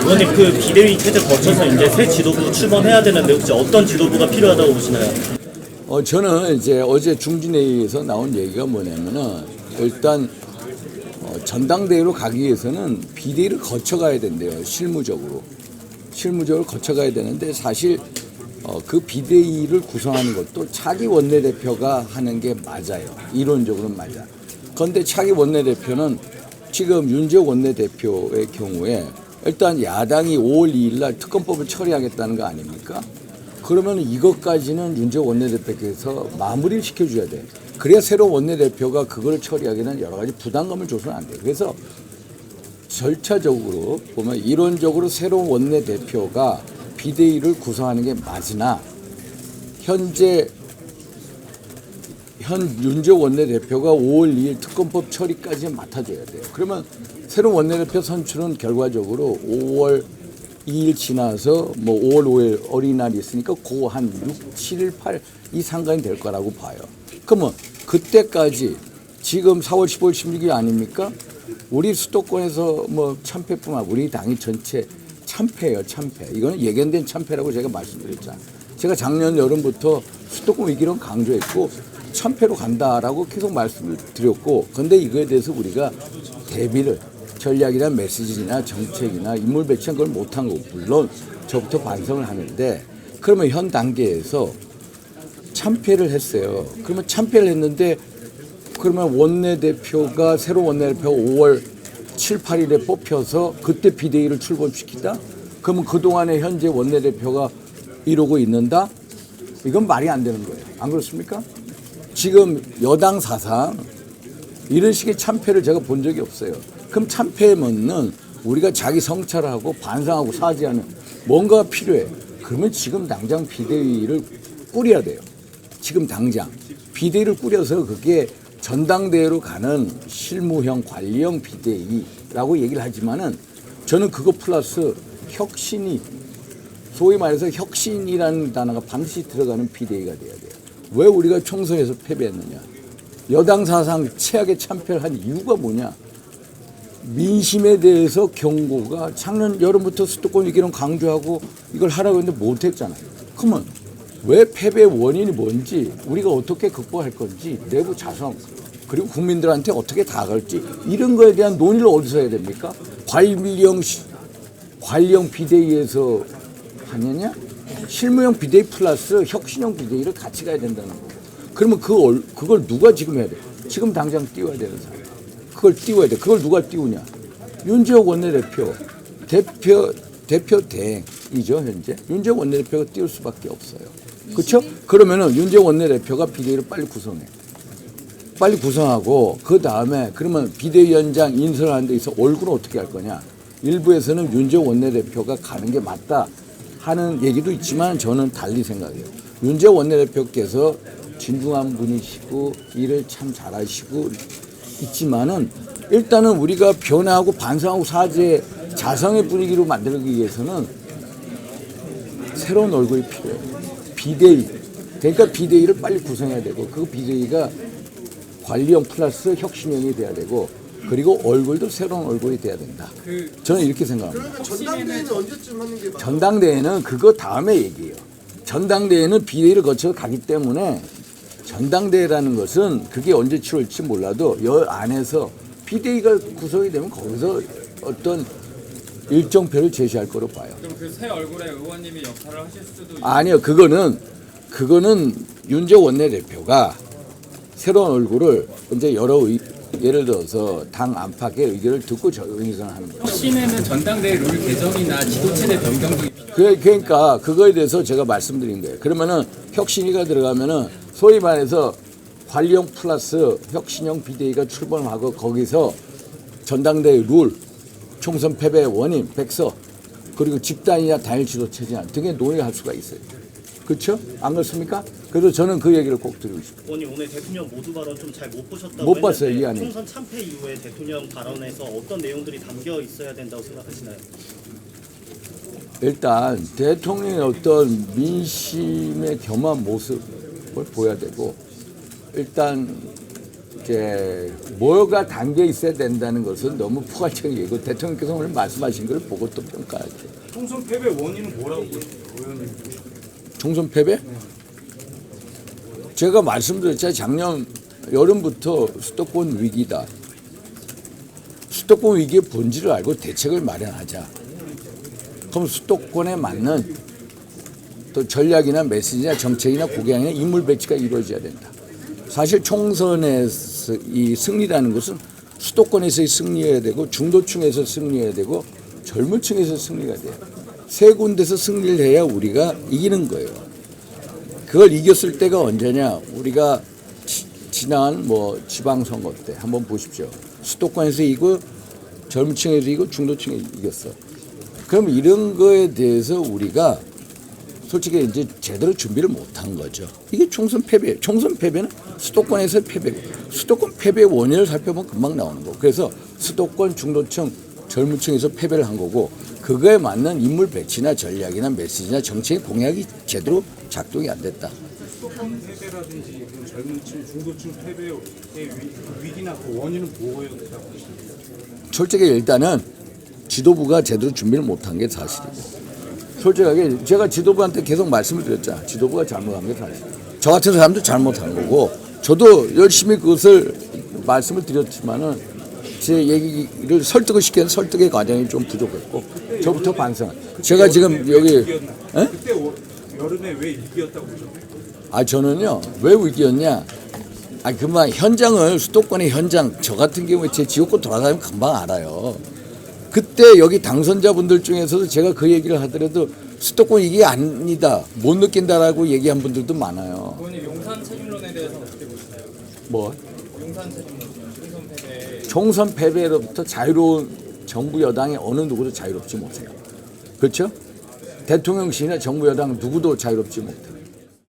의원님 그 비대위 체제 거쳐서 이제 새 지도부 출범해야 되는데 혹시 어떤 지도부가 필요하다고 보시나요? 저는 이제 어제 중진회의에서 나온 얘기가 뭐냐면은 일단 전당대회로 가기 위해서는 비대위를 거쳐가야 된대요. 실무적으로 거쳐가야 되는데 사실 그 비대위를 구성하는 것도 차기 원내대표가 하는 게 맞아요. 이론적으로는 맞아. 그런데 차기 원내대표는 지금 윤재욱 원내대표의 경우에 일단 야당이 5월 2일 날 특검법을 처리하겠다는 거 아닙니까? 그러면 이것까지는 윤재욱 원내대표께서 마무리를 시켜줘야 돼. 그래야 새로운 원내대표가 그걸 처리하기는 여러 가지 부담감을 줘서는 안 돼. 그래서 절차적으로 보면 이론적으로 새로운 원내대표가 비대위를 구성하는 게 맞으나 윤재욱 원내대표가 5월 2일 특검법 처리까지 맡아줘야 돼요. 그러면 새로운 원내대표 선출은 결과적으로 5월 2일 지나서 뭐 5월 5일 어린이날이 있으니까 그 한 6, 7일, 8 이 상관이 될 거라고 봐요. 그러면 그때까지 지금 4월 15일 16일 아닙니까? 우리 수도권에서 뭐 참패뿐만 우리 당이 전체 참패예요, 참패. 이거는 예견된 참패라고 제가 말씀드렸잖아요. 제가 작년 여름부터 수도권 위기론 강조했고 참패로 간다라고 계속 말씀을 드렸고, 그런데 이거에 대해서 우리가 대비를 전략이나 메시지나 정책이나 인물 배치한 걸 못한 거 물론 저부터 반성을 하는데, 그러면 현 단계에서 참패를 했어요. 그러면 참패를 했는데 그러면 원내대표가 새로운 원내대표가 5월 7, 8일에 뽑혀서 그때 비대위를 출범시키다? 그러면 그동안에 현재 원내대표가 이러고 있는다? 이건 말이 안 되는 거예요. 안 그렇습니까? 지금 여당 사상 이런 식의 참패를 제가 본 적이 없어요. 그럼 참패면은 우리가 자기 성찰하고 반성하고 사죄하는 뭔가가 필요해. 그러면 지금 당장 비대위를 꾸려야 돼요. 지금 당장 비대위를 꾸려서 그게 전당대회로 가는 실무형 관리형 비대위라고 얘기를 하지만은 저는 그거 플러스 혁신이, 소위 말해서 혁신이라는 단어가 반드시 들어가는 비대위가 돼야 돼요. 왜 우리가 총선에서 패배했느냐? 여당 사상 최악의 참패를 한 이유가 뭐냐? 민심에 대해서 경고가 작년 여름부터 수도권 위기론 강조하고 이걸 하라고 했는데 못했잖아요. 그러면 왜 패배 원인이 뭔지, 우리가 어떻게 극복할 건지, 내부 자성, 그리고 국민들한테 어떻게 다가갈지 이런 거에 대한 논의를 어디서 해야 됩니까? 관리형 비대위에서 하느냐? 실무형 비대위 플러스 혁신형 비대위를 같이 가야 된다는 거예요. 그러면 그걸 누가 지금 해야 돼? 지금 당장 띄워야 되는 사람. 그걸 띄워야 돼. 그걸 누가 띄우냐? 윤재욱 원내대표, 대표 대행이죠, 현재. 윤재욱 원내대표가 띄울 수밖에 없어요. 그렇죠? 그러면은 윤재욱 원내대표가 비대위를 빨리 구성해. 빨리 구성하고 그 다음에 그러면 비대위원장 인선하는 데 있어 얼굴은 어떻게 할 거냐? 일부에서는 윤재욱 원내대표가 가는 게 맞다 하는 얘기도 있지만 저는 달리 생각해요. 윤재욱 원내대표께서 진중한 분이시고 일을 참 잘하시고 있지만은 일단은 우리가 변화하고 반성하고 사죄 자성의 분위기로 만들기 위해서는 새로운 얼굴이 필요해요. 비대위. 그러니까 비대위를 빨리 구성해야 되고 그 비대위가 관리형 플러스 혁신형이 돼야 되고 그리고 얼굴도 새로운 얼굴이 돼야 된다. 저는 이렇게 생각합니다. 그러면 전당대회는 언제쯤 하는 게 맞아요? 전당대회는 그거 다음에 얘기해요. 전당대회는 비대위를 거쳐 가기 때문에 전당대회라는 것은 그게 언제 치러질지 몰라도 여 안에서 비대위가 구성이 되면 거기서 어떤 일정표를 제시할 거로 봐요. 그럼 그 새 얼굴의 의원님이 역할을 하실 수도 아니요. 그거는 윤재욱 원내대표가 새로운 얼굴을 이제 예를 들어서 당 안팎의 의견을 듣고 의견하는 거예요. 혁신에는 전당대회 룰 개정이나 지도체제 변경도 그러니까 그거에 대해서 제가 말씀드린 거예요. 그러면은 혁신위가 들어가면은 소위 말해서 관리형 플러스 혁신형 비대위가 출범하고 거기서 전당대회 룰, 총선 패배 원인, 백서, 그리고 집단이나 단일 지도 체제 등의 논의할 수가 있어요. 그렇죠? 안 그렇습니까? 그래서 저는 그 얘기를 꼭 드리고 싶어요. 의원님 오늘 대통령 모두 발언 좀 잘 못 보셨다고 못 봤어요, 했는데 이 안에. 총선 참패 이후에 대통령 발언에서 어떤 내용들이 담겨 있어야 된다고 생각하시나요? 일단 대통령의 어떤 민심에 겸한 모습을 보여야 되고 일단 이제 뭐가 담겨 있어야 된다는 것은 너무 포괄적인 얘기고 대통령께서 오늘 말씀하신 걸 보고 또 평가하죠. 총선 패배 원인은 뭐라고 보세요, 의원님? 총선 패배? 제가 말씀드렸잖아요. 작년 여름부터 수도권 위기다. 수도권 위기의 본질을 알고 대책을 마련하자. 그럼 수도권에 맞는 또 전략이나 메시지나 정책이나 고경이나 인물 배치가 이루어져야 된다. 사실 총선에서 이 승리라는 것은 수도권에서의 승리해야 되고 중도층에서 승리해야 되고 젊은 층에서 승리가 돼요. 세 군데서 승리를 해야 우리가 이기는 거예요. 그걸 이겼을 때가 언제냐? 우리가 지난 뭐 지방선거 때 한번 보십시오. 수도권에서 이기고 젊은 층에서 이기고 중도층에 이겼어. 그럼 이런 거에 대해서 우리가 솔직히 이제 제대로 준비를 못한 거죠. 이게 총선 패배예요. 총선 패배는 수도권에서 패배고 수도권 패배의 원인을 살펴보면 금방 나오는 거고 그래서 수도권 중도층 젊은 층에서 패배를 한 거고 그거에 맞는 인물 배치나 전략이나 메시지나 정책의 공약이 제대로 작동이 안 됐다. 수도권 패배라든지 그런 젊은 층, 중도층 패배의 위기나 그 원인은 뭐였다고 보십니까? 솔직히 일단은 지도부가 제대로 준비를 못한 게 사실이고 솔직하게 제가 지도부한테 계속 말씀을 드렸잖아요. 지도부가 잘못한 게 사실. 저 같은 사람도 잘못한 거고 저도 열심히 그것을 말씀을 드렸지만은 제 얘기를 설득을 시키는 설득의 과정이 좀 부족했고 저부터 반성. 제가 지금 여기 그때 여름에 왜 위기였다고 보셨나요? 저는요 왜 위기였냐? 그만 현장을 수도권의 현장 저 같은 경우에 제 지역구 돌아다니면 금방 알아요. 그때 여기 당선자분들 중에서도 제가 그 얘기를 하더라도 수도권 이게 아니다 못 느낀다라고 얘기한 분들도 많아요. 의원님 용산 책임론에 대해서 어떻게 보시나요? 뭐 용산 책임론, 총선 패배. 총선 패배로부터 자유로운 정부 여당이 어느 누구도 자유롭지 못해요. 그렇죠? 대통령실이나 정부 여당 누구도 자유롭지 못해요.